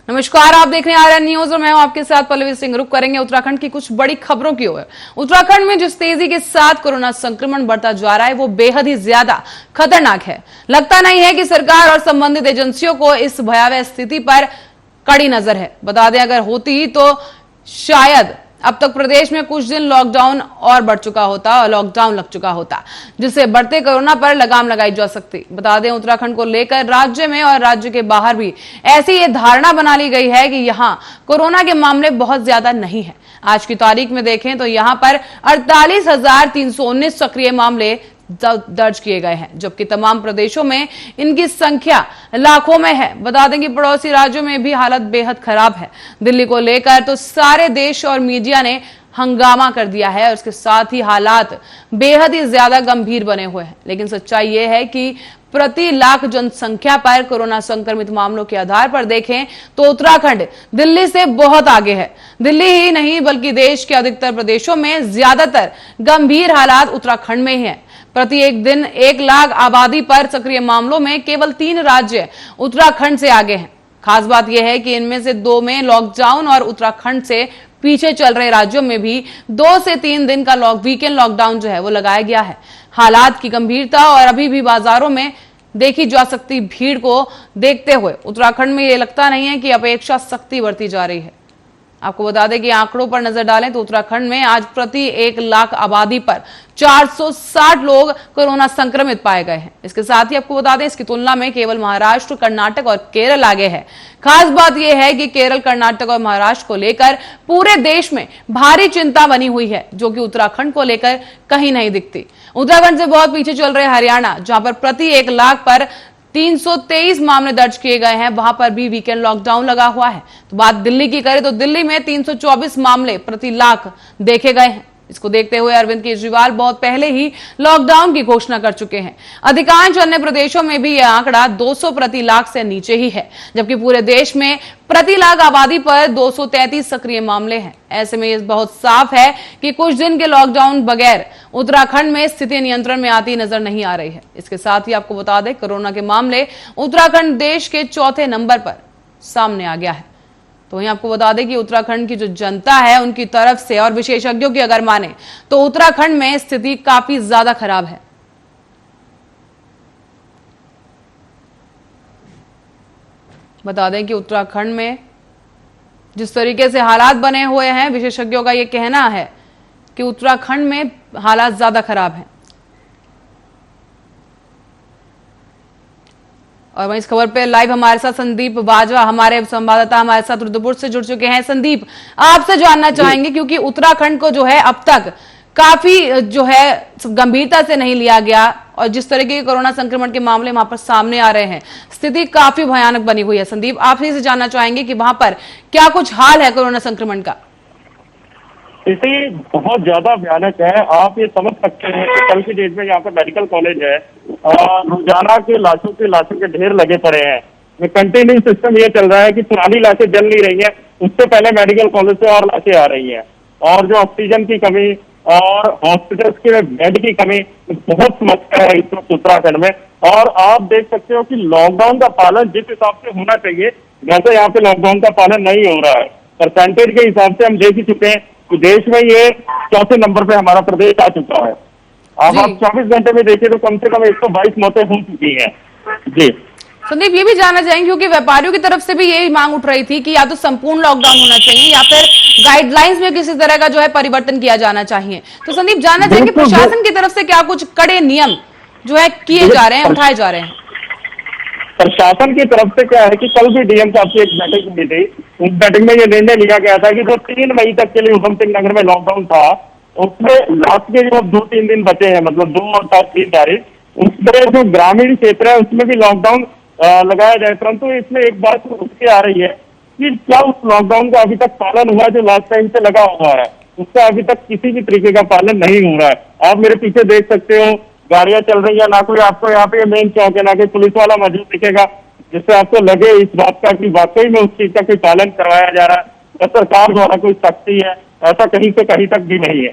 नमस्कार, आप देख रहे हैं आर्यन न्यूज और मैं हूं आपके साथ पल्लवी सिंह। रुक करेंगे उत्तराखंड की कुछ बड़ी खबरों की ओर। उत्तराखंड में जिस तेजी के साथ कोरोना संक्रमण बढ़ता जा रहा है वो बेहद ही ज्यादा खतरनाक है। लगता नहीं है कि सरकार और संबंधित एजेंसियों को इस भयावह स्थिति पर कड़ी नजर है। बता दें, अगर होती तो शायद अब तक प्रदेश में कुछ दिन लॉकडाउन और बढ़ चुका होता और लॉकडाउन लग चुका होता, जिससे बढ़ते कोरोना पर लगाम लगाई जा सकती। बता दें, उत्तराखंड को लेकर राज्य में और राज्य के बाहर भी ऐसी ये धारणा बना ली गई है कि यहां कोरोना के मामले बहुत ज्यादा नहीं है। आज की तारीख में देखें तो यहां पर 48,319 सक्रिय मामले दर्ज किए गए हैं, जबकि तमाम प्रदेशों में इनकी संख्या लाखों में है। बता दें कि पड़ोसी राज्यों में भी हालत बेहद खराब है। दिल्ली को लेकर तो सारे देश और मीडिया ने हंगामा कर दिया है और उसके साथ ही हालात बेहद ही ज्यादा गंभीर बने हुए हैं। लेकिन सच्चाई यह है कि प्रति लाख जनसंख्या पर कोरोना संक्रमित मामलों के आधार पर देखें तो उत्तराखंड दिल्ली से बहुत आगे है। दिल्ली ही नहीं बल्कि देश के अधिकतर प्रदेशों में ज्यादातर गंभीर हालात उत्तराखंड में ही है। प्रति एक दिन 1 लाख आबादी पर सक्रिय मामलों में केवल 3 राज्य उत्तराखंड से आगे हैं। खास बात यह है कि इनमें से 2 में लॉकडाउन और उत्तराखंड से पीछे चल रहे राज्यों में भी 2 से 3 दिन का वीकेंड लॉकडाउन जो है वो लगाया गया है। हालात की गंभीरता और अभी भी बाजारों में देखी जा सकती भीड़ को देखते हुए उत्तराखंड में ये लगता नहीं है कि अपेक्षा सख्ती बढ़ती जा रही है। आपको बता दें कि आंकड़ों पर नजर डालें तो उत्तराखंड में आज प्रति 1 लाख आबादी पर 460 लोग कोरोना संक्रमित पाए गए हैं। इसके साथ ही आपको बता दें, इसकी तुलना में केवल महाराष्ट्र, कर्नाटक और केरल आगे है। खास बात यह है कि केरल, कर्नाटक और महाराष्ट्र को लेकर पूरे देश में भारी चिंता बनी हुई है, जो कि उत्तराखंड को लेकर कहीं नहीं दिखती। उत्तराखंड से बहुत पीछे चल रहे हरियाणा, जहां पर प्रति 1 लाख पर 323 मामले दर्ज किए गए हैं, वहां पर भी वीकेंड लॉकडाउन लगा हुआ है। तो बात दिल्ली की करें तो दिल्ली में 324 मामले प्रति लाख देखे गए हैं। इसको देखते हुए अरविंद केजरीवाल बहुत पहले ही लॉकडाउन की घोषणा कर चुके हैं। अधिकांश अन्य प्रदेशों में भी यह आंकड़ा 200 प्रति लाख से नीचे ही है, जबकि पूरे देश में प्रति लाख आबादी पर 233 सक्रिय मामले हैं। ऐसे में यह बहुत साफ है कि कुछ दिन के लॉकडाउन बगैर उत्तराखंड में स्थिति नियंत्रण में आती नजर नहीं आ रही है। इसके साथ ही आपको बता दें, कोरोना के मामले उत्तराखंड देश के 4थे नंबर पर सामने आ गया है। तो वहीं आपको बता दें कि उत्तराखंड की जो जनता है उनकी तरफ से और विशेषज्ञों की अगर माने तो उत्तराखंड में स्थिति काफी ज्यादा खराब है। बता दें कि उत्तराखंड में जिस तरीके से हालात बने हुए हैं, विशेषज्ञों का यह कहना है कि उत्तराखंड में हालात ज्यादा खराब हैं। और वहीं इस खबर पे लाइव हमारे साथ संदीप बाजवा, हमारे संवाददाता हमारे साथ रुद्रपुर से जुड़ चुके हैं। संदीप, आपसे जानना चाहेंगे क्योंकि उत्तराखंड को जो है अब तक काफी जो है गंभीरता से नहीं लिया गया और जिस तरीके के कोरोना संक्रमण के मामले वहां पर सामने आ रहे हैं, स्थिति काफी भयानक बनी हुई है। संदीप, आपसे इसे जानना चाहेंगे कि वहां पर क्या कुछ हाल है कोरोना संक्रमण का? स्थिति बहुत ज्यादा भयानक है। आप ये समझ सकते हैं कि कल की डेट में यहाँ पे मेडिकल कॉलेज है, रोजाना के लाशों के ढेर लगे पड़े हैं। कंटिन्यू सिस्टम ये चल रहा है कि पुरानी लाशें जल नहीं रही हैं, उससे पहले मेडिकल कॉलेज से और लाशें आ रही हैं। और जो ऑक्सीजन की कमी और हॉस्पिटल्स के बेड की कमी बहुत समस्या है इस वक्त उत्तराखंड में। और आप देख सकते हो कि लॉकडाउन का पालन जिस हिसाब से होना चाहिए, वैसे यहाँ पे लॉकडाउन का पालन नहीं हो रहा है। परसेंटेज के हिसाब से हम देख ही चुके हैं कि देश में ये 4थे नंबर पे हमारा प्रदेश आ चुका है। अब आप 24 घंटे में देखिए तो कम से कम 122 मौतें हो चुकी हैं। जी संदीप, ये भी जानना चाहेंगे क्योंकि व्यापारियों की तरफ से भी यही मांग उठ रही थी कि या तो संपूर्ण लॉकडाउन होना चाहिए या फिर गाइडलाइंस में किसी तरह का जो है परिवर्तन किया जाना चाहिए। तो संदीप, जानना चाहेंगे प्रशासन की तरफ से क्या कुछ कड़े नियम जो है किए जा रहे हैं, उठाए जा रहे हैं? प्रशासन की तरफ से क्या है कि कल भी डीएम साहब की एक बैठक हुई थी। उस बैठक में ये निर्णय लिया गया था कि जो 3 मई तक के लिए उधम सिंह नगर में लॉकडाउन था, उसमें लास्ट के जो 2-3 दिन बचे हैं, मतलब 2 और 3 तारीख, उसमें जो ग्रामीण क्षेत्र है उसमें भी लॉकडाउन लगाया जाए। परंतु इसमें एक बात उठ के आ रही है कि क्या उस लॉकडाउन का अभी तक पालन हुआ जो लास्ट टाइम से लगा हुआ है? उसका अभी तक किसी भी तरीके का पालन नहीं हो रहा है। आप मेरे पीछे देख सकते हो, गाड़ियां चल रही है, ना कोई आपको यहाँ पे मेन चौक है, ना कोई पुलिस वाला मौजूद दिखेगा जिससे आपको लगे इस बात का कि वाकई में उस चीज का कोई पालन करवाया जा रहा है या सरकार द्वारा कोई सख्ती है। ऐसा कहीं से कहीं तक भी नहीं है।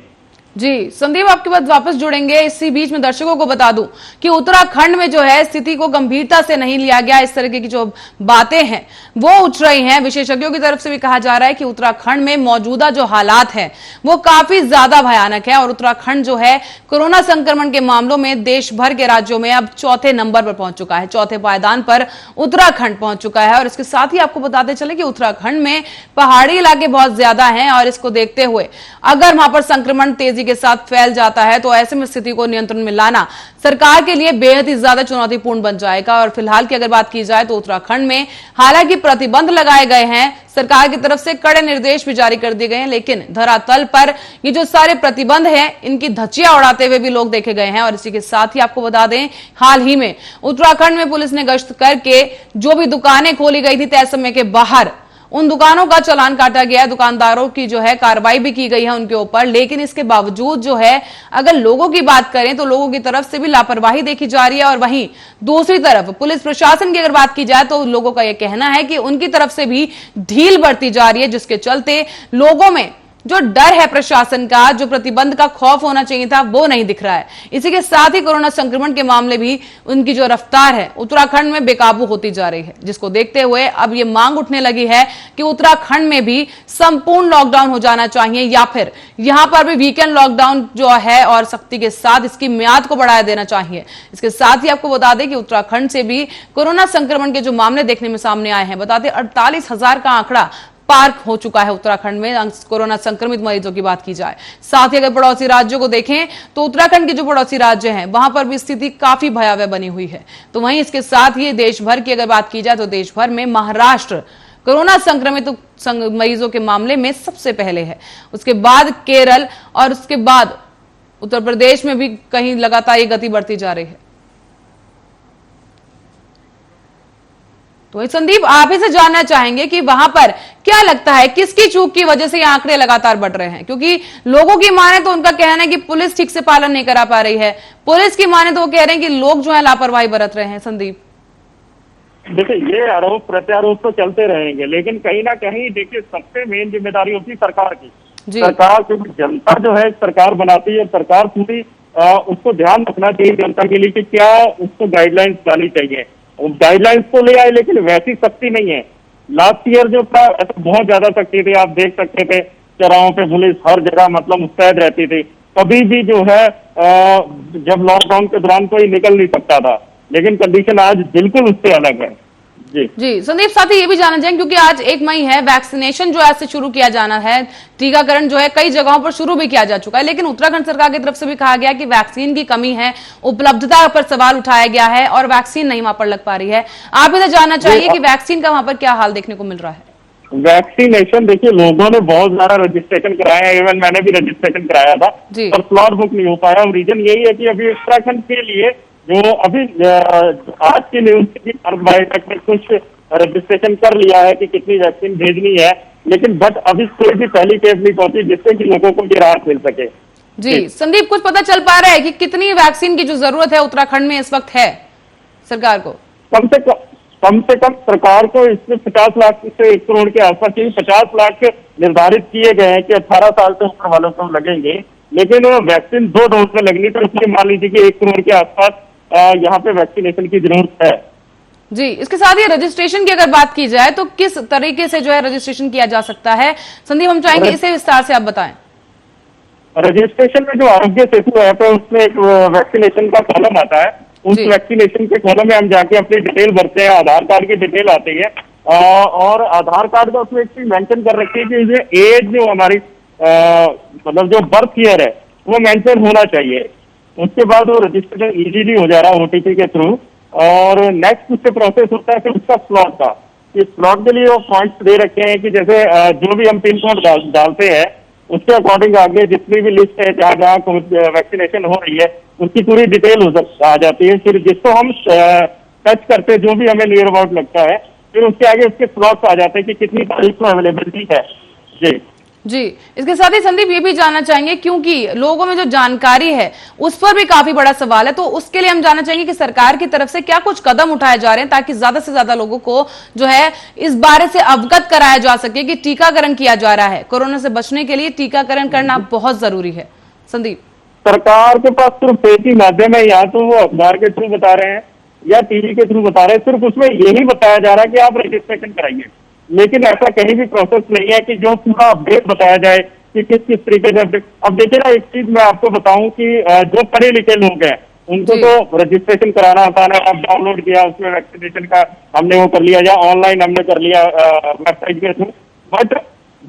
जी संदीप, आपके बाद वापस जुड़ेंगे। इसी बीच में दर्शकों को बता दूं कि उत्तराखंड में जो है स्थिति को गंभीरता से नहीं लिया गया। इस तरह की जो बातें हैं वो उठ रही हैं। विशेषज्ञों की तरफ से भी कहा जा रहा है कि उत्तराखंड में मौजूदा जो हालात हैं वो काफी ज्यादा भयानक है और उत्तराखंड जो है कोरोना संक्रमण के मामलों में देश भर के राज्यों में अब चौथे नंबर पर पहुंच चुका है। चौथे पायदान पर उत्तराखंड पहुंच चुका है। और इसके साथ ही आपको बताते चले कि उत्तराखंड में पहाड़ी इलाके बहुत ज्यादा हैं और इसको देखते हुए अगर वहां पर संक्रमण तेजी के साथ फैल जाता है तो ऐसे में स्थिति को नियंत्रण में लाना सरकार के लिए बेहद ही ज्यादा चुनौतीपूर्ण बन जाएगा। और फिलहाल की अगर बात की जाए तो उत्तराखंड में हालांकि प्रतिबंध लगाए गए हैं, सरकार की तरफ से कड़े निर्देश भी जारी कर दिए गए हैं, लेकिन धरातल पर ये जो सारे प्रतिबंध हैं इनकी धज्जियां उड़ाते हुए भी लोग देखे गए हैं। और इसी के साथ ही आपको बता दें, हाल ही में उत्तराखंड में पुलिस ने गश्त करके जो भी दुकानें खोली गई थी तय समय के बाहर, उन दुकानों का चालान काटा गया है। दुकानदारों की जो है कार्रवाई भी की गई है उनके ऊपर, लेकिन इसके बावजूद जो है अगर लोगों की बात करें तो लोगों की तरफ से भी लापरवाही देखी जा रही है। और वहीं दूसरी तरफ पुलिस प्रशासन की अगर बात की जाए तो लोगों का यह कहना है कि उनकी तरफ से भी ढील बरती जा रही है, जिसके चलते लोगों में जो डर है प्रशासन का, जो प्रतिबंध का खौफ होना चाहिए था, वो नहीं दिख रहा है। इसी के साथ ही कोरोना संक्रमण के मामले भी उनकी जो रफ्तार है उत्तराखंड में बेकाबू होती जा रही है, जिसको देखते हुए अब ये मांग उठने लगी है कि उत्तराखंड में भी संपूर्ण लॉकडाउन हो जाना चाहिए या फिर यहां पर भी वीकेंड लॉकडाउन जो है और सख्ती के साथ इसकी म्याद को बढ़ाया देना चाहिए। इसके साथ ही आपको बता दें कि उत्तराखंड से भी कोरोना संक्रमण के जो मामले देखने में सामने आए हैं, बता दें 48,000 का आंकड़ा पार हो चुका है उत्तराखंड में कोरोना संक्रमित मरीजों की बात की जाए। साथ ही अगर पड़ोसी राज्यों को देखें तो उत्तराखंड के जो पड़ोसी राज्य हैं वहां पर भी स्थिति काफी भयावह बनी हुई है। तो वहीं इसके साथ ही देश भर की अगर बात की जाए तो देश भर में महाराष्ट्र कोरोना संक्रमित मरीजों के मामले में सबसे पहले है, उसके बाद केरल और उसके बाद उत्तर प्रदेश में भी कहीं लगातार ये गति बढ़ती जा रही है। तो संदीप, आप ही से जानना चाहेंगे कि वहां पर क्या लगता है किसकी चूक की वजह से ये आंकड़े लगातार बढ़ रहे हैं? क्योंकि लोगों की माने तो उनका कहना है कि पुलिस ठीक से पालन नहीं करा पा रही है, पुलिस की माने तो वो कह रहे हैं कि लोग जो है लापरवाही बरत रहे हैं। संदीप, देखिए ये आरोप प्रत्यारोप तो चलते रहेंगे, लेकिन कहीं ना कहीं देखिए सबसे मेन जिम्मेदारी होती है सरकार की। सरकार, क्योंकि जनता जो है सरकार बनाती है, सरकार पूरी उसको ध्यान रखना चाहिए जनता के लिए कि क्या उसको गाइडलाइंस लानी चाहिए। गाइडलाइंस तो ले आए लेकिन वैसी सख्ती नहीं है। लास्ट ईयर जो था बहुत ज्यादा सख्ती थी, आप देख सकते थे चौराहों पे पुलिस हर जगह मतलब मुस्तैद रहती थी। कभी भी जो है जब लॉकडाउन के दौरान कोई निकल नहीं सकता था, लेकिन कंडीशन आज बिल्कुल उससे अलग है। जी संदीप, साथ ही ये भी जानना चाहेंगे क्योंकि आज 1 मई है, वैक्सीनेशन जो आज से शुरू किया जाना है, टीकाकरण जो है कई जगहों पर शुरू भी किया जा चुका है, लेकिन उत्तराखंड सरकार की तरफ से भी कहा गया कि वैक्सीन की कमी है, उपलब्धता पर सवाल उठाया गया है और वैक्सीन नहीं वहां पर लग पा रही है। आप इधर जानना चाहिए कि वैक्सीन का वहां पर क्या हाल देखने को मिल रहा है? वैक्सीनेशन देखिए लोगों ने बहुत ज्यादा रजिस्ट्रेशन कराया है, इवन मैंने भी रजिस्ट्रेशन कराया था पर स्लॉट बुक नहीं हो पाया। और रीजन यही है कि अभी उत्तराखंड के लिए जो अभी आज की न्यूज की बायोटेक में कुछ रजिस्ट्रेशन कर लिया है कि कितनी वैक्सीन भेजनी है, लेकिन बट अभी कोई भी पहली केस नहीं पहुंची जिससे कि लोगों को ये राहत मिल सके। जी संदीप, कुछ पता चल पा रहा है कि कितनी वैक्सीन की जो जरूरत है उत्तराखंड में इस वक्त है सरकार को? कम से कम सरकार को इसमें 50 लाख से 1 करोड़ के आसपास चाहिए। 50 लाख निर्धारित किए गए हैं कि 18 साल से ऊपर वालों को लगेंगे, लेकिन वैक्सीन 2 डोज में लगनी, तो इसलिए मान लीजिए कि 1 करोड़ के आसपास यहाँ पे वैक्सीनेशन की जरूरत है। जी, इसके साथ ही रजिस्ट्रेशन की अगर बात की जाए तो किस तरीके से जो है रजिस्ट्रेशन किया जा सकता है? संदीप, हम चाहेंगे इसे विस्तार से आप बताएं। रजिस्ट्रेशन में जो आरोग्य सेतु ऐप है उसमें एक वैक्सीनेशन का कॉलम आता है। उस वैक्सीनेशन के कॉलम में हम जाके अपनी डिटेल भरते हैं, आधार कार्ड की डिटेल आती है और आधार कार्ड का उसमें एक चीज मेंशन कर रखी है कि एज जो हमारी मतलब जो बर्थ ईयर है वो मेंशन होना चाहिए। उसके बाद वो रजिस्ट्रेशन इजीली हो जा रहा है OTP के थ्रू। और नेक्स्ट उससे प्रोसेस होता है फिर उसका स्लॉट का। इस स्लॉट के लिए वो पॉइंट्स दे रखे हैं कि जैसे जो भी हम पिन कोड डालते हैं उसके अकॉर्डिंग आगे जितनी भी लिस्ट है जहाँ जहाँ वैक्सीनेशन हो रही है उसकी पूरी डिटेल आ जाती है। फिर जिसको हम टच करते हैं, जो भी हमें नियर अबाउट लगता है, फिर उसके आगे उसके स्लॉट्स आ जाते हैं कि कितनी तारीख को अवेलेबिलिटी है। जी, इसके साथ ही संदीप ये भी जानना चाहेंगे क्योंकि लोगों में जो जानकारी है उस पर भी काफी बड़ा सवाल है, तो उसके लिए हम जानना चाहेंगे कि सरकार की तरफ से क्या कुछ कदम उठाए जा रहे हैं ताकि ज्यादा से ज्यादा लोगों को जो है इस बारे से अवगत कराया जा सके कि टीकाकरण किया जा रहा है। कोरोना से बचने के लिए टीकाकरण करना बहुत जरूरी है। संदीप, सरकार के पास सिर्फ एक ही माध्यम है, या तो वो अखबार के थ्रू बता रहे हैं या टीवी के थ्रू बता रहे हैं, सिर्फ उसमें यही बताया जा रहा है कि आप रजिस्ट्रेशन कराइए। लेकिन ऐसा कहीं भी प्रोसेस नहीं है कि जो पूरा अपडेट बताया जाए कि किस किस तरीके से अपडेट। अब देखिए ना, एक चीज मैं आपको बताऊं कि जो पढ़े लिखे लोग हैं उनको तो रजिस्ट्रेशन कराना आसान है, आप डाउनलोड किया, उसमें वैक्सीनेशन का हमने वो कर लिया या ऑनलाइन हमने कर लिया वेबसाइट के थ्रू। बट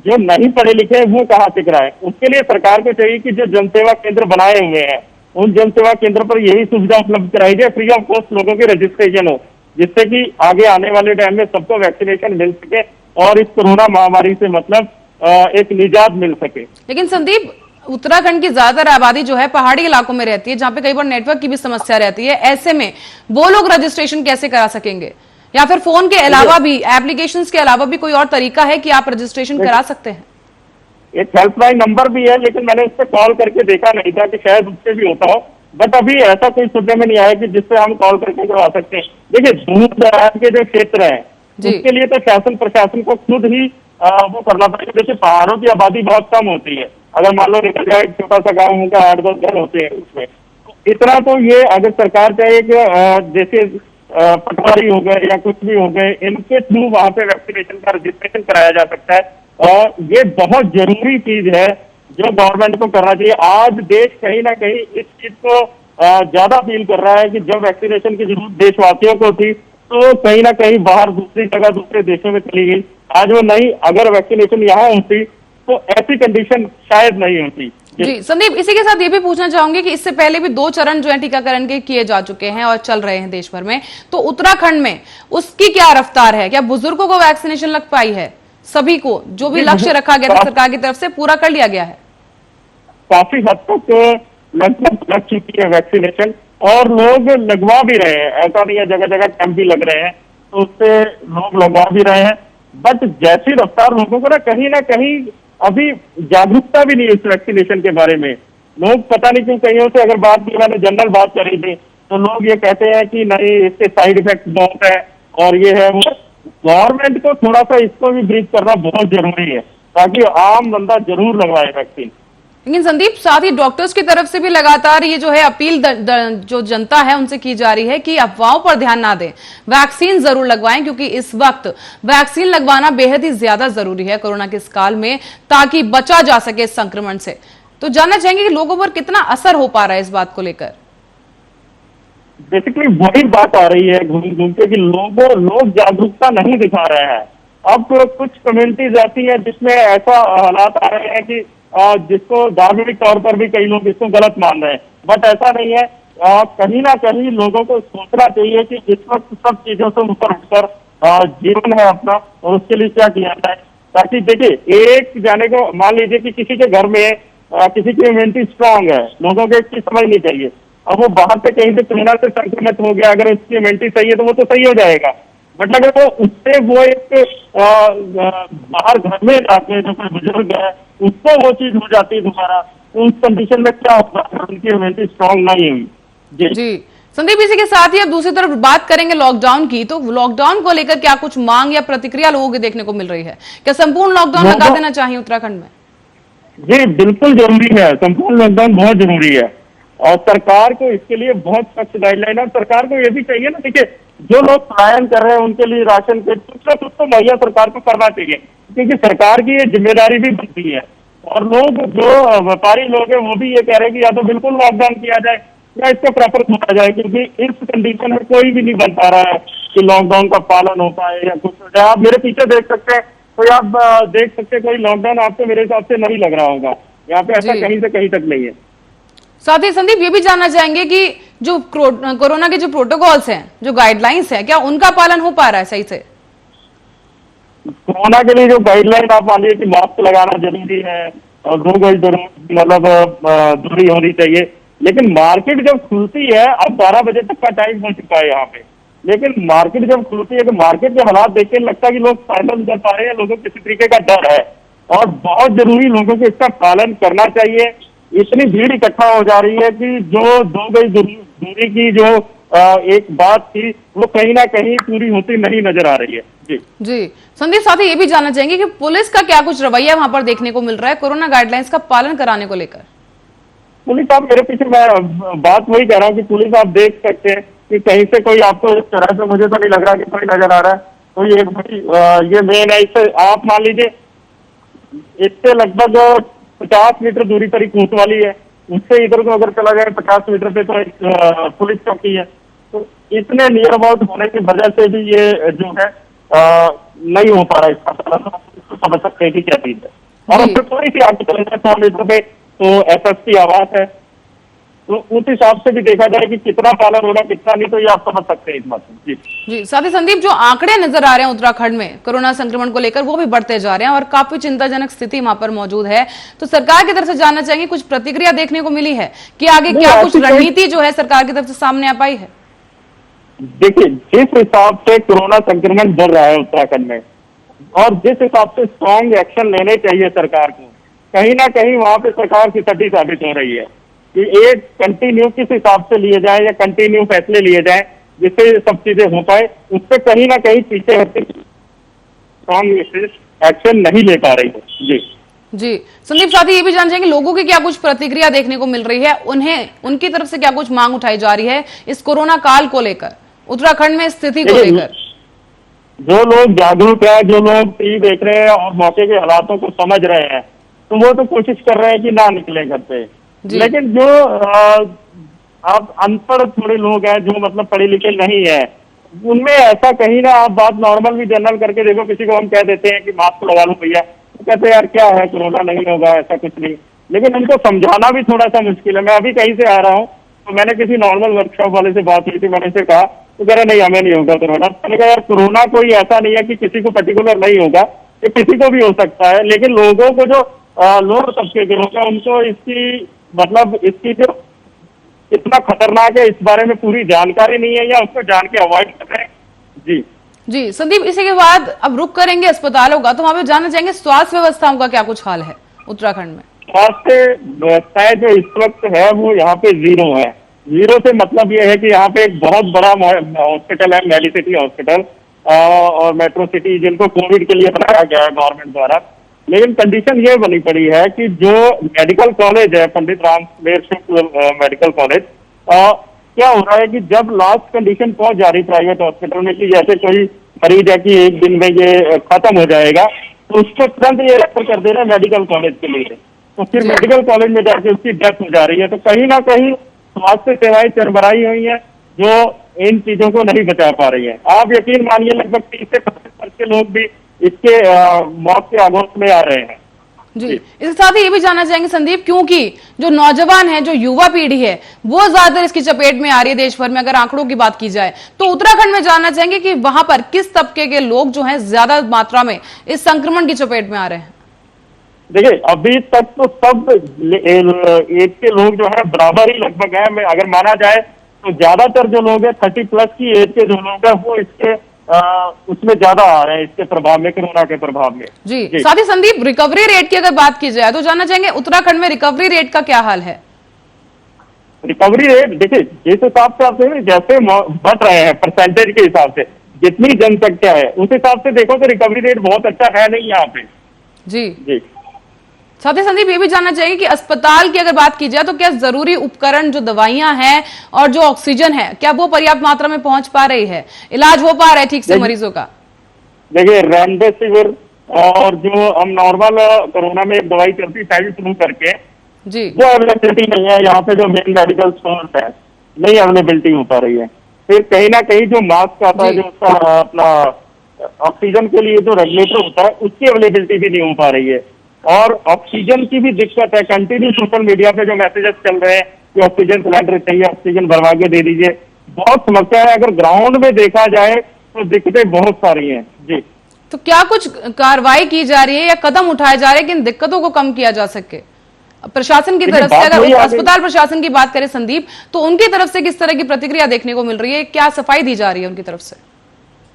जो नहीं पढ़े लिखे वो कहाँ से कराए? उसके लिए सरकार को चाहिए कि जो जनसेवा केंद्र बनाए हुए हैं उन जनसेवा केंद्र पर यही सुविधा उपलब्ध कराई जाए, फ्री ऑफ कॉस्ट लोगों की रजिस्ट्रेशन हो, जिससे कि आगे आने वाले टाइम में सबको वैक्सीनेशन मिल सके और इस कोरोना महामारी से मतलब एक निजात मिल सके। लेकिन संदीप, उत्तराखंड की ज्यादातर आबादी जो है पहाड़ी इलाकों में रहती है, जहां पे कई बार नेटवर्क की भी समस्या रहती है। ऐसे में वो लोग रजिस्ट्रेशन कैसे करा सकेंगे? या फिर फोन के अलावा भी, एप्लीकेशंस के अलावा भी कोई और तरीका है कि आप रजिस्ट्रेशन करा सकते हैं? एक हेल्पलाइन नंबर भी है, लेकिन मैंने उस पर कॉल करके देखा नहीं था कि शायद उससे भी होता हो। बट अभी ऐसा कोई सुनने में नहीं आया कि जिससे हम कॉल करके करवा सकते हैं। देखिए, दूर दराज के जो क्षेत्र हैं उसके लिए तो शासन प्रशासन को खुद ही वो करना पड़ेगा। देखिए, पहाड़ों की आबादी बहुत कम होती है, अगर मान लो निकल जाए छोटा सा गाँव उनका 8-10 घर होते हैं उसमें, इतना तो ये अगर सरकार चाहे कि जैसे पटवारी हो गए या कुछ भी हो गए, इनके थ्रू वहां पे वैक्सीनेशन का रजिस्ट्रेशन कराया जा सकता है। और ये बहुत जरूरी चीज है जो गवर्नमेंट को करना चाहिए। आज देश कहीं ना कहीं इस चीज को ज्यादा फील कर रहा है कि जब वैक्सीनेशन की जरूरत देशवासियों को थी तो कहीं ना कहीं बाहर दूसरी जगह दूसरे देशों में चली गई। आज वो नहीं, अगर वैक्सीनेशन यहाँ होती तो ऐसी कंडीशन शायद नहीं होती। जी संदीप, इसी के साथ ये भी पूछना चाहूंगी कि इससे पहले भी 2 चरण जो है टीकाकरण के किए जा चुके हैं और चल रहे हैं देश भर में, तो उत्तराखंड में उसकी क्या रफ्तार है? क्या बुजुर्गों को वैक्सीनेशन लग पाई है? सभी को जो भी लक्ष्य रखा गया था सरकार की तरफ से पूरा कर लिया गया है? काफी हद तक लगभग लग चुकी है वैक्सीनेशन और लोग लगवा भी रहे हैं। ऐसा नहीं है, जगह जगह कैंप भी लग रहे हैं तो उससे लोग लगवा भी रहे हैं। बट जैसी रफ्तार लोगों को ना कहीं अभी जागरूकता भी नहीं है इस वैक्सीनेशन के बारे में। लोग पता नहीं क्यों, कहीं से अगर बात की, मैंने जनरल बात करी थी तो लोग ये कहते हैं कि नहीं इसके साइड इफेक्ट बहुत है और ये है वो। गवर्नमेंट को थोड़ा सा इसको भी ब्रीफ करना बहुत जरूरी है ताकि आम बंदा जरूर लगवाए वैक्सीन। लेकिन संदीप, साथ ही डॉक्टर्स की तरफ से भी लगातार ये जो है अपील जो जनता है उनसे की जा रही है कि अफवाहों पर ध्यान ना दें, वैक्सीन जरूर लगवाएं, क्योंकि इस वक्त वैक्सीन लगवाना बेहद ही ज्यादा जरूरी है कोरोना के इस काल में, ताकि बचा जा सके इस संक्रमण से। तो जानना चाहेंगे कि लोगों पर कितना असर हो पा रहा है इस बात को लेकर? बेसिकली वही बात आ रही है घूम घूम के कि लोग जागरूकता नहीं दिखा रहे हैं। अब कुछ कम्युनिटीज ऐसी है जिसमें ऐसा हालात आ रहे हैं कि जिसको धार्मिक तौर पर भी कई लोग इसको गलत मान रहे हैं। बट ऐसा नहीं है, कहीं ना कहीं लोगों को सोचना चाहिए कि इस वक्त सब चीजों से ऊपर उठकर जीवन है अपना और उसके लिए क्या किया जाए। ताकि देखिए, एक जाने को मान लीजिए कि किसी के घर में किसी की इम्यूनिटी स्ट्रांग है, लोगों को एक चीज समझनी चाहिए। अब वो बाहर से कहीं से कोरोना से संक्रमित हो गया, अगर उसकी इम्यूनिटी सही है तो वो तो सही हो जाएगा। बट अगर वो उससे वो एक बाहर घर में जाके जो कोई बुजुर्ग है उसको वो चीज हो जाती है दोबारा, तो उस कंडीशन में क्या होगा? उनकी इम्यूनिटी स्ट्रांग नहीं हुई। जी संदीप, इसी के साथ ही अब दूसरी तरफ बात करेंगे लॉकडाउन की। तो लॉकडाउन को लेकर क्या कुछ मांग या प्रतिक्रिया लोगों की देखने को मिल रही है? क्या संपूर्ण लॉकडाउन लगा देना चाहिए उत्तराखंड में? जी बिल्कुल जरूरी है, संपूर्ण लॉकडाउन बहुत जरूरी है और सरकार को इसके लिए बहुत सख्त गाइडलाइन है। सरकार को ये भी चाहिए ना, देखिए जो लोग पलायन कर रहे हैं उनके लिए राशन के कुछ ना कुछ तो मुहैया सरकार को करना चाहिए, क्योंकि सरकार की ये जिम्मेदारी भी बनती है। और लोग जो व्यापारी लोग हैं वो भी ये कह रहे हैं कि या तो बिल्कुल लॉकडाउन किया जाए या इसको प्रॉपर खोला जाए, क्योंकि इस कंडीशन में कोई भी नहीं बन पा रहा है कि लॉकडाउन का पालन हो पाए या कुछ हो जाए। आप मेरे पीछे देख सकते हैं, कोई आप देख सकते हैं कोई लॉकडाउन आपको मेरे हिसाब से नहीं लग रहा होगा। यहाँ पे ऐसा कहीं से कहीं तक नहीं है। साथ ही संदीप, ये भी जानना चाहेंगे कि जो कोरोना के जो प्रोटोकॉल्स हैं, जो गाइडलाइंस हैं, क्या उनका पालन हो पा रहा है सही से? कोरोना के लिए जो गाइडलाइन आप मान लीजिए कि मास्क लगाना जरूरी है और 2 गज मतलब दूरी होनी चाहिए। लेकिन मार्केट जब खुलती है, अब 12 बजे तक का टाइम हो चुका है यहाँ पे, लेकिन मार्केट जब खुलती है तो मार्केट के हालात देख के लगता है कि लोग फायदा कर पा रहे हैं, लोगों को किसी तरीके का डर है और बहुत जरूरी लोगों को इसका पालन करना चाहिए। इतनी भीड़ इकट्ठा हो जा रही है कि जो 2 गज दूरी की जो एक बात थी वो कहीं ना कहीं पूरी होती नहीं नजर आ रही है। जी संदीप, साथ ही ये भी जानना चाहेंगे कि पुलिस का क्या कुछ रवैया वहां पर देखने को मिल रहा है कोरोना गाइडलाइंस का पालन कराने को लेकर? पुलिस आप मेरे पीछे, मैं बात वही कह रहा हूँ कि पुलिस आप देख सकते हैं कि कहीं से कोई आपको इस तरह से, मुझे तो नहीं लग रहा कि कोई नजर आ रहा है। तो ये ये मेन है, इससे आप मान लीजिए इससे लगभग 50 मीटर दूरी पर ही कोतवाली है, उससे इधर को अगर चला जाए 50 मीटर पे तो एक पुलिस चौकी है। तो इतने नियर अबाउट होने की वजह से भी ये जो है नहीं हो पा रहा है इसका मतलब, तो समझ सकते हैं कि क्या चीज है। और जी। फिर थोड़ी सी आगे चले जाए 100 मीटर पे तो एसएसपी आवास है, तो उस हिसाब से भी देखा जाए कि कितना पालन होना कितना नहीं, तो ये आप समझ सकते हैं इस बात में। जी जी, साथ ही संदीप, जो आंकड़े नजर आ रहे हैं उत्तराखंड में कोरोना संक्रमण को लेकर, वो भी बढ़ते जा रहे हैं और काफी चिंताजनक स्थिति वहां पर मौजूद है। तो सरकार की तरफ से जानना चाहेंगे, कुछ प्रतिक्रिया देखने को मिली है कि आगे नहीं, क्या कुछ ऐसी कोई- रणनीति जो है सरकार की तरफ से सामने आ पाई है? देखिए, जिस हिसाब से कोरोना संक्रमण बढ़ रहा है उत्तराखंड में और जिस हिसाब से स्ट्रॉन्ग एक्शन लेने चाहिए सरकार को, कहीं ना कहीं वहां पे सरकार की सटी साबित हो रही है कि एक कंटिन्यू किस हिसाब से लिए जाए या कंटिन्यू फैसले लिए जाए जिससे ये सब चीजें हो पाए, उससे कहीं ना कहीं पीछे हटते स्ट्रॉन्ग एक्शन नहीं ले पा रही है। जी जी संदीप, साथ ही ये भी जान चाहेंगे लोगों की क्या कुछ प्रतिक्रिया देखने को मिल रही है, उन्हें उनकी तरफ से क्या कुछ मांग उठाई जा रही है इस कोरोना काल को लेकर, उत्तराखंड में स्थिति को लेकर? जो लोग जागरूक है, जो लोग टीवी देख रहे हैं और मौके के हालातों को समझ रहे हैं, तो वो तो कोशिश कर रहे हैं कि ना निकले घर से। जी। लेकिन जो आप अनपढ़ थोड़े लोग हैं, जो मतलब पढ़े लिखे नहीं है, उनमें ऐसा कहीं ना, आप बात नॉर्मल भी जनरल करके देखो, किसी को हम कह देते हैं कि मास्क लगा लो भैया, तो कहते हैं यार क्या है, कोरोना नहीं होगा, ऐसा कुछ नहीं। लेकिन उनको समझाना भी थोड़ा सा मुश्किल है। मैं अभी कहीं से आ रहा हूँ, तो मैंने किसी नॉर्मल वर्कशॉप वाले से बात हुई थी, मैंने से कहा, तो कह रहे नहीं हमें नहीं होगा कोरोना। मैंने कहा यार कोरोना कोई ऐसा नहीं है कि किसी को पर्टिकुलर नहीं होगा, ये किसी को भी हो सकता है। लेकिन लोगों को जो लोग तबके के लोग हैं, उनको इसकी मतलब इसकी जो इतना खतरनाक है इस बारे में पूरी जानकारी नहीं है या उसको जान के अवॉइड कर रहे हैं। जी जी संदीप, इसी के बाद अब रुक करेंगे अस्पतालों का, तो वहां पे जानना चाहेंगे स्वास्थ्य व्यवस्थाओं का क्या कुछ हाल है उत्तराखंड में? स्वास्थ्य व्यवस्थाएं जो इस वक्त है वो यहाँ पे जीरो है। जीरो से मतलब ये है कि यहाँ पे एक बहुत बड़ा हॉस्पिटल है, मेडिसिटी हॉस्पिटल और मेट्रो सिटी, जिनको कोविड के लिए बनाया गया है गवर्नमेंट द्वारा। लेकिन कंडीशन ये बनी पड़ी है कि जो मेडिकल कॉलेज है, पंडित रामदेव शुक्ल मेडिकल कॉलेज, क्या हो रहा है कि जब लास्ट कंडीशन पहुंच जा रही प्राइवेट हॉस्पिटल में कि जैसे कोई मरीज है कि एक दिन में ये खत्म हो जाएगा, तो उसको तुरंत ये रेफर कर दे रहे हैं मेडिकल कॉलेज के लिए। तो फिर जी। मेडिकल कॉलेज में जाके उसकी डेथ हो जा रही है। तो कहीं ना कहीं स्वास्थ्य सेवाएं चरमराई हुई हैं, जो इन चीजों को नहीं बचा पा रही है। आप यकीन मानिए लगभग 30 से 35% के लोग भी इसके मौत के आगोश में आ रहे हैं। जी, इसके साथ ही ये भी जानना चाहेंगे संदीप, क्योंकि जो नौजवान है, जो युवा पीढ़ी है, वो ज्यादातर इसकी चपेट में आ रही है देश भर में, अगर आंकड़ों की बात की जाए तो उत्तराखंड में जानना चाहेंगे कि वहां पर किस तबके के लोग जो हैं ज्यादा मात्रा में इस संक्रमण की चपेट में आ रहे हैं? देखिए, अभी तक तो सब एज के लोग जो है बराबर ही लगभग है। मैं अगर माना जाए तो ज्यादातर जो लोग हैं 30+ की एज के जो लोग हैं वो इसके उसमें ज्यादा आ रहे हैं, इसके प्रभाव में, कोरोना के प्रभाव में। जी। साथ ही संदीप, रिकवरी रेट की अगर बात की जाए तो जानना चाहेंगे उत्तराखंड में रिकवरी रेट का क्या हाल है? रिकवरी रेट देखिए, जिस हिसाब से आप जैसे बढ़ रहे हैं परसेंटेज के हिसाब से, जितनी जनसंख्या है उस हिसाब से देखो तो रिकवरी रेट बहुत अच्छा है नहीं यहाँ पे। जी जी साथ ही संदीप, ये भी जानना चाहिए कि अस्पताल की अगर बात की जाए तो क्या जरूरी उपकरण, जो दवाइयां हैं और जो ऑक्सीजन है, क्या वो पर्याप्त मात्रा में पहुंच पा रही है? इलाज हो पा रहा है ठीक से मरीजों का? देखिए, रेमडेसिविर और जो हम नॉर्मल कोरोना में एक दवाई चलती है टाइफाइड करके, जी, वो अवेलेबिलिटी नहीं है यहाँ पे। जो मेन मेडिकल स्टोर है नहीं अवेलेबिलिटी हो पा रही है। फिर कहीं ना कहीं जो मास्क आता है, जी। जो उसका अपना ऑक्सीजन के लिए जो रेगुलेटर होता है, उसकी अवेलेबिलिटी भी नहीं हो पा रही है। और ऑक्सीजन की भी दिक्कत है। कंटिन्यू सोशल मीडिया पे जो मैसेजेस चल रहे हैं कि ऑक्सीजन सिलेंडर चाहिए, ऑक्सीजन भरवा के दे दीजिए, बहुत समस्या है। अगर ग्राउंड में देखा जाए तो दिक्कतें बहुत सारी हैं। जी तो क्या कुछ कार्रवाई की जा रही है या कदम उठाए जा रहे हैं कि इन दिक्कतों को कम किया जा सके प्रशासन की तरफ से? अगर अस्पताल प्रशासन की बात करें संदीप, तो उनकी तरफ से किस तरह की प्रतिक्रिया देखने को मिल रही है? क्या सफाई दी जा रही है उनकी तरफ से?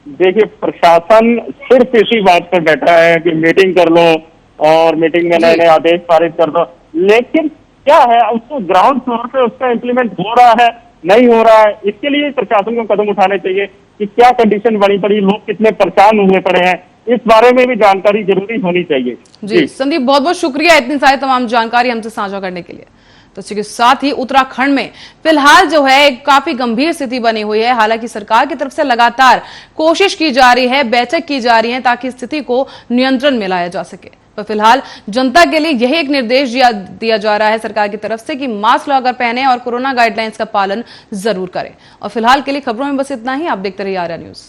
देखिए, प्रशासन सिर्फ इसी बात पर बैठा है कि मीटिंग कर लो और मीटिंग में नए नए आदेश पारित कर दो। लेकिन क्या है, उसको ग्राउंड फ्लोर पे उसका इम्प्लीमेंट हो रहा है नहीं हो रहा है, इसके लिए प्रशासन को कदम उठाने चाहिए कि क्या कंडीशन बनी पड़ी, लोग कितने परेशान हुए पड़े हैं, इस बारे में भी जानकारी जरूरी होनी चाहिए। जी संदीप, बहुत बहुत शुक्रिया इतनी सारी तमाम जानकारी हमसे साझा करने के लिए। तो इसी के साथ ही उत्तराखंड में फिलहाल जो है एक काफी गंभीर स्थिति बनी हुई है। हालांकि सरकार की तरफ से लगातार कोशिश की जा रही है, बैठक की जा रही है ताकि स्थिति को नियंत्रण में लाया जा सके। पर फिलहाल जनता के लिए यही एक निर्देश दिया जा रहा है सरकार की तरफ से कि मास्क लगाकर पहने और कोरोना गाइडलाइंस का पालन जरूर करें। और फिलहाल के लिए खबरों में बस इतना ही। आप देखते रहिए आर्या न्यूज।